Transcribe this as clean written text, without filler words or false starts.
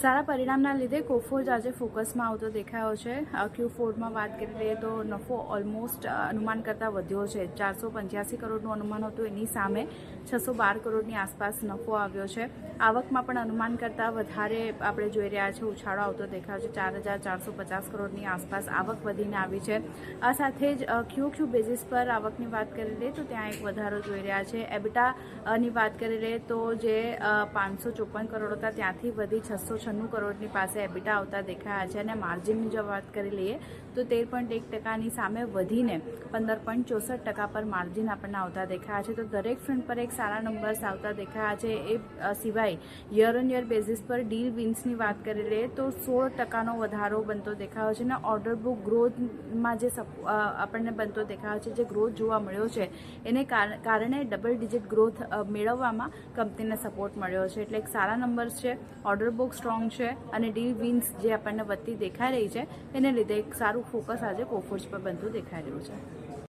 સારા પરિણામના લીધે કોફોર્જ આજે ફોકસમાં આવતો દેખાયો છે। Q4માં વાત કરી લઈએ તો નફો ઓલમોસ્ટ અનુમાન કરતાં વધ્યો છે। 485 કરોડનું અનુમાન હતું, એની સામે 612 કરોડની આસપાસ નફો આવ્યો છે। આવકમાં પણ અનુમાન કરતાં વધારે આપણે જોઈ રહ્યા છે, ઉછાળો આવતો દેખાયો છે। 4450 કરોડની આસપાસ આવક વધીને આવી છે। આ સાથે જ QQ બેઝિસ પર આવકની વાત કરી લઈએ તો ત્યાં એક વધારો જોઈ રહ્યા છે। એબિટાની વાત કરી લઈએ તો જે 554 કરોડ હતા ત્યાંથી વધી 696 કરોડની પાસે એબિટા આવતા દેખાયા છે। અને માર્જિનની જો વાત કરી લઈએ તો 13.1%ની સામે વધીને 15.64% પર માર્જિન આપણને આવતા દેખાયા છે। તો દરેક ફ્રન્ટ પર એક સારા નંબર્સ આવતા દેખાયા છે। એ સિવાય યર ઓન યર બેઝિસ પર ડીલ વિન્સની વાત કરી લઈએ તો 16%નો વધારો બનતો દેખાયો છે। અને ઓર્ડર બુક ગ્રોથમાં જે આપણને બનતો દેખાયો છે, જે ગ્રોથ જોવા મળ્યો છે એને કારણે ડબલ ડિજિટ ગ્રોથ મેળવવામાં કંપનીને સપોર્ટ મળ્યો છે। એટલે એક સારા નંબર્સ છે, ઓર્ડર બુક સ્ટ્રોંગ છે અને ડીલ વિન્સ જે આપણને વધતી દેખાઈ રહી છે એને લીધે એક સારું ફોકસ આજે કોફોર્જ પર બનતું દેખાઈ રહ્યું છે।